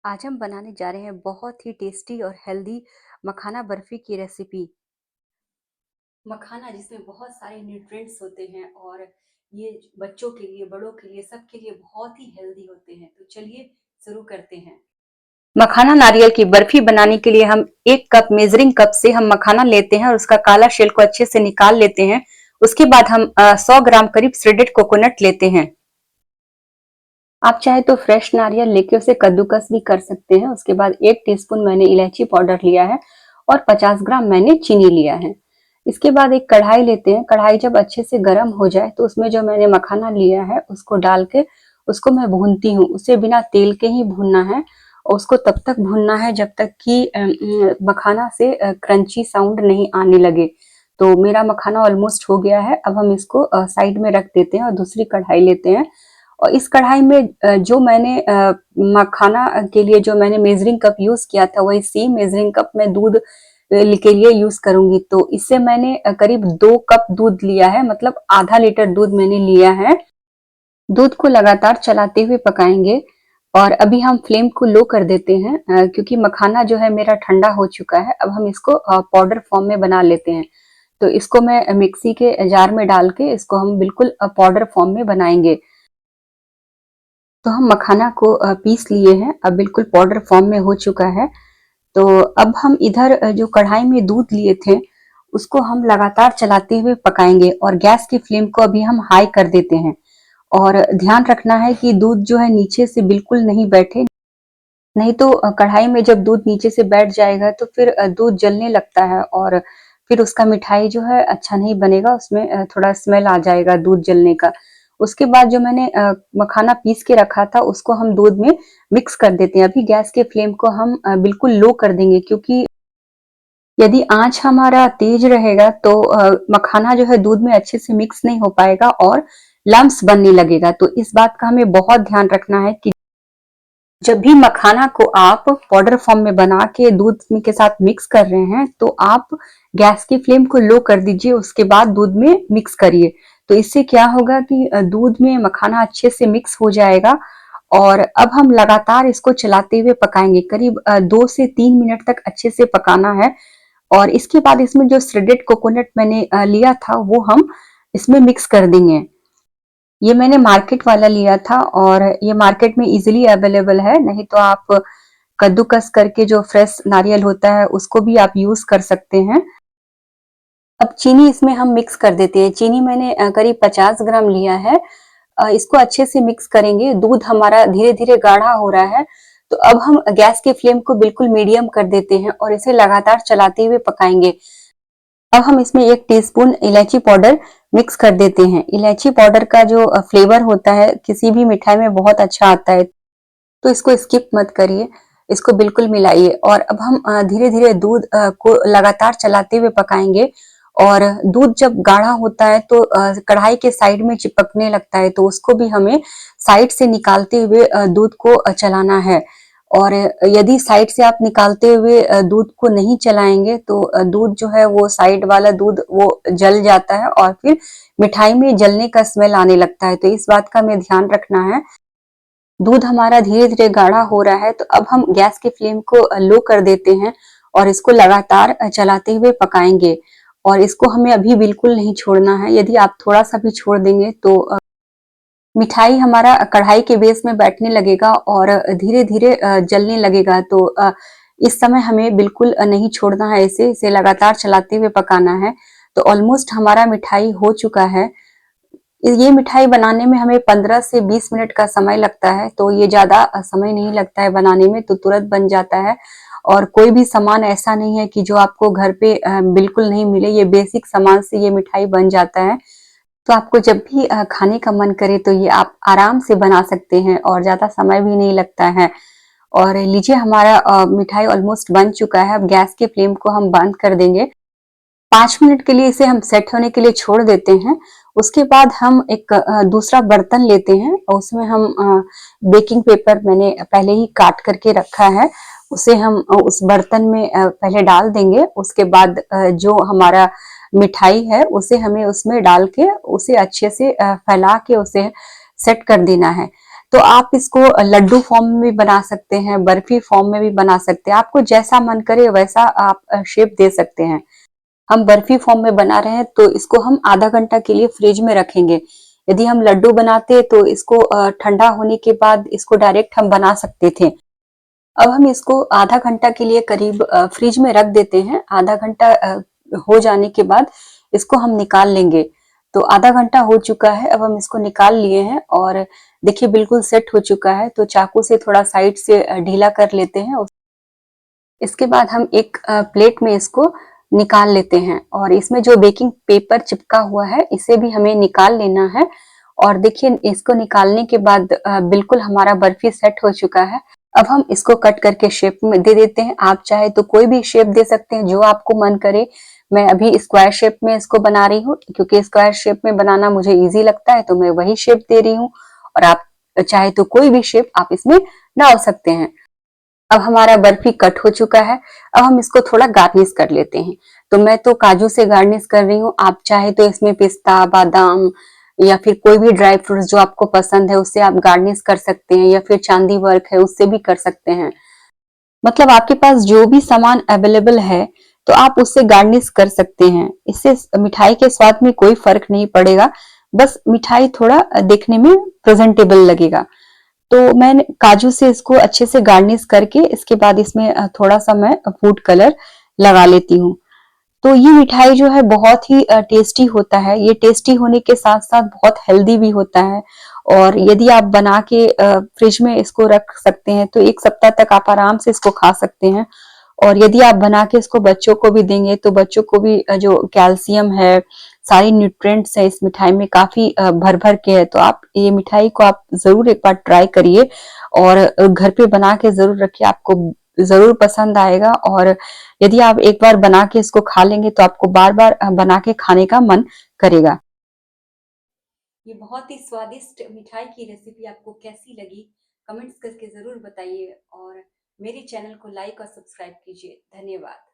आज हम बनाने जा रहे हैं बहुत ही टेस्टी और हेल्दी मखाना बर्फी की रेसिपी। मखाना जिसमें बहुत सारे न्यूट्रिएंट्स होते हैं और ये बच्चों के लिए, बड़ों के लिए, सबके लिए बहुत ही हेल्दी होते हैं। तो चलिए शुरू करते हैं। मखाना नारियल की बर्फी बनाने के लिए हम 1 कप मेजरिंग कप से हम मखाना लेते हैं और उसका काला शेल को अच्छे से निकाल लेते हैं। उसके बाद हम 100 ग्राम करीब श्रेडेड कोकोनट लेते हैं। आप चाहे तो फ्रेश नारियल लेके उसे कद्दूकस भी कर सकते हैं। उसके बाद 1 टीस्पून मैंने इलायची पाउडर लिया है और 50 ग्राम मैंने चीनी लिया है। इसके बाद एक कढ़ाई लेते हैं। कढ़ाई जब अच्छे से गर्म हो जाए तो उसमें जो मैंने मखाना लिया है उसको डाल के उसको मैं भूनती हूँ। उसे बिना तेल के ही भूनना है और उसको तब तक भूनना है जब तक कि मखाना से क्रंची साउंड नहीं आने लगे। तो मेरा मखाना ऑलमोस्ट हो गया है। अब हम इसको साइड में रख देते हैं और दूसरी कढ़ाई लेते हैं और इस कढ़ाई में जो मैंने मखाना के लिए जो मैंने मेजरिंग कप यूज किया था वही सेम मेजरिंग कप मैं दूध के लिए यूज करूंगी। तो इससे मैंने करीब 2 कप दूध लिया है, मतलब आधा लीटर दूध मैंने लिया है। दूध को लगातार चलाते हुए पकाएंगे और अभी हम फ्लेम को लो कर देते हैं क्योंकि मखाना जो है मेरा ठंडा हो चुका है। अब हम इसको पाउडर फॉर्म में बना लेते हैं। तो इसको मैं मिक्सी के जार में डाल के इसको हम बिल्कुल पाउडर फॉर्म में बनाएंगे। तो हम मखाना को पीस लिए हैं, अब बिल्कुल पाउडर फॉर्म में हो चुका है। तो अब हम इधर जो कढ़ाई में दूध लिए थे उसको हम लगातार चलाते हुए पकाएंगे और गैस की फ्लेम को अभी हम हाई कर देते हैं। और ध्यान रखना है कि दूध जो है नीचे से बिल्कुल नहीं बैठे, नहीं तो कढ़ाई में जब दूध नीचे से बैठ जाएगा तो फिर दूध जलने लगता है और फिर उसका मिठाई जो है अच्छा नहीं बनेगा, उसमें थोड़ा स्मेल आ जाएगा दूध जलने का। उसके बाद जो मैंने मखाना पीस के रखा था उसको हम दूध में मिक्स कर देते हैं। अभी गैस के फ्लेम को हम बिल्कुल लो कर देंगे क्योंकि यदि आंच हमारा तेज रहेगा तो मखाना जो है दूध में अच्छे से मिक्स नहीं हो पाएगा और लम्प्स बनने लगेगा। तो इस बात का हमें बहुत ध्यान रखना है कि जब भी मखाना को आप पाउडर फॉर्म में बना के दूध के साथ मिक्स कर रहे हैं तो आप गैस की फ्लेम को लो कर दीजिए, उसके बाद दूध में मिक्स करिए। तो इससे क्या होगा कि दूध में मखाना अच्छे से मिक्स हो जाएगा। और अब हम लगातार इसको चलाते हुए पकाएंगे, करीब 2 से 3 मिनट तक अच्छे से पकाना है। और इसके बाद इसमें जो श्रेडेड कोकोनट मैंने लिया था वो हम इसमें मिक्स कर देंगे। ये मैंने मार्केट वाला लिया था और ये मार्केट में इजीली अवेलेबल है, नहीं तो आप कद्दूकस करके जो फ्रेश नारियल होता है उसको भी आप यूज कर सकते हैं। अब चीनी इसमें हम मिक्स कर देते हैं। चीनी मैंने करीब 50 ग्राम लिया है। इसको अच्छे से मिक्स करेंगे। दूध हमारा धीरे धीरे गाढ़ा हो रहा है तो अब हम गैस के फ्लेम को बिल्कुल मीडियम कर देते हैं और इसे लगातार चलाते हुए पकाएंगे। अब हम इसमें 1 टीस्पून इलायची पाउडर मिक्स कर देते हैं। इलायची पाउडर का जो फ्लेवर होता है किसी भी मिठाई में बहुत अच्छा आता है, तो इसको स्किप मत करिए, इसको बिल्कुल मिलाइए। और अब हम धीरे धीरे दूध को लगातार चलाते हुए पकाएंगे। और दूध जब गाढ़ा होता है तो कढ़ाई के साइड में चिपकने लगता है, तो उसको भी हमें साइड से निकालते हुए दूध को चलाना है। और यदि साइड से आप निकालते हुए दूध को नहीं चलाएंगे तो दूध जो है वो साइड वाला दूध वो जल जाता है और फिर मिठाई में जलने का स्मेल आने लगता है। तो इस बात का हमें ध्यान रखना है। दूध हमारा धीरे धीरे गाढ़ा हो रहा है तो अब हम गैस के फ्लेम को लो कर देते हैं और इसको लगातार चलाते हुए पकाएंगे। और इसको हमें अभी बिल्कुल नहीं छोड़ना है। यदि आप थोड़ा सा भी छोड़ देंगे तो मिठाई हमारा कढ़ाई के बेस में बैठने लगेगा और धीरे धीरे जलने लगेगा। तो इस समय हमें बिल्कुल नहीं छोड़ना है, इसे लगातार चलाते हुए पकाना है। तो ऑलमोस्ट हमारा मिठाई हो चुका है। ये मिठाई बनाने में हमें 15 से 20 मिनट का समय लगता है, तो ये ज्यादा समय नहीं लगता है बनाने में, तो तुरंत बन जाता है। और कोई भी सामान ऐसा नहीं है कि जो आपको घर पे बिल्कुल नहीं मिले, ये बेसिक सामान से ये मिठाई बन जाता है। तो आपको जब भी खाने का मन करे तो ये आप आराम से बना सकते हैं और ज़्यादा समय भी नहीं लगता है। और लीजिए हमारा मिठाई ऑलमोस्ट बन चुका है। अब गैस के फ्लेम को हम बंद कर देंगे। 5 मिनट के लिए इसे हम सेट होने के लिए छोड़ देते हैं। उसके बाद हम एक दूसरा बर्तन लेते हैं और उसमें हम बेकिंग पेपर मैंने पहले ही काट करके रखा है, उसे हम उस बर्तन में पहले डाल देंगे। उसके बाद जो हमारा मिठाई है उसे हमें उसमें डाल के उसे अच्छे से फैला के उसे सेट कर देना है। तो आप इसको लड्डू फॉर्म में भी बना सकते हैं, बर्फी फॉर्म में भी बना सकते हैं। आपको जैसा मन करे वैसा आप शेप दे सकते हैं। हम बर्फी फॉर्म में बना रहे हैं तो इसको हम आधा घंटा के लिए फ्रिज में रखेंगे। यदि हम लड्डू बनाते हैं तो इसको ठंडा होने के बाद इसको डायरेक्ट हम बना सकते थे। अब हम इसको आधा घंटा के लिए करीब फ्रिज में रख देते हैं। आधा घंटा हो जाने के बाद इसको हम निकाल लेंगे। तो आधा घंटा हो चुका है, अब हम इसको निकाल लिए हैं और देखिए बिल्कुल सेट हो चुका है। तो चाकू से थोड़ा साइड से ढीला कर लेते हैं। इसके बाद हम एक प्लेट में इसको निकाल लेते हैं और इसमें जो बेकिंग पेपर चिपका हुआ है इसे भी हमें निकाल लेना है। और देखिए इसको निकालने के बाद बिल्कुल हमारा बर्फी सेट हो चुका है। अब हम इसको कट करके शेप में दे देते हैं। आप चाहे तो कोई भी शेप दे सकते हैं जो आपको मन करे। मैं अभी स्क्वायर शेप में इसको बना रही हूँ क्योंकि स्क्वायर शेप में बनाना मुझे इजी लगता है, तो मैं वही शेप दे रही हूँ। और आप चाहे तो कोई भी शेप आप इसमें डाल सकते हैं। अब हमारा बर्फी कट हो चुका है। अब हम इसको थोड़ा गार्निश कर लेते हैं। तो मैं तो काजू से गार्निश कर रही हूँ। आप चाहे तो इसमें पिस्ता, बादाम या फिर कोई भी ड्राई फ्रूट्स जो आपको पसंद है उससे आप गार्निश कर सकते हैं, या फिर चांदी वर्क है उससे भी कर सकते हैं। मतलब आपके पास जो भी सामान अवेलेबल है तो आप उससे गार्निश कर सकते हैं। इससे मिठाई के स्वाद में कोई फर्क नहीं पड़ेगा, बस मिठाई थोड़ा देखने में प्रेजेंटेबल लगेगा। तो मैंने काजू से इसको अच्छे से गार्निश करके इसके बाद इसमें थोड़ा सा मैं फूड कलर लगा लेती हूँ। तो ये मिठाई जो है बहुत ही टेस्टी होता है। ये टेस्टी होने के साथ-साथ बहुत हेल्दी भी होता है। और यदि आप बना के फ्रिज में इसको रख सकते हैं तो 1 सप्ताह तक आप आराम से इसको खा सकते हैं। और यदि आप बना के इसको बच्चों को भी देंगे तो बच्चों को भी जो कैल्शियम है, सारी न्यूट्रिएंट्स है इस मिठाई में काफ़ी भर-भर के है। तो आप ये मिठाई को आप ज़रूर एक बार ट्राई करिए और घर पे बना के ज़रूर रखिए, आपको ज़रूर पसंद आएगा। और यदि आप एक बार बना के इसको खा लेंगे तो आपको बार-बार बना के खाने का मन करेगा। ये बहुत ही स्वादिष्ट मिठाई की रेसिपी आपको कैसी लगी? कमेंट्स करके ज़रूर बताइए और मेरे चैनल को लाइक और सब्सक्राइब कीजिए। धन्यवाद।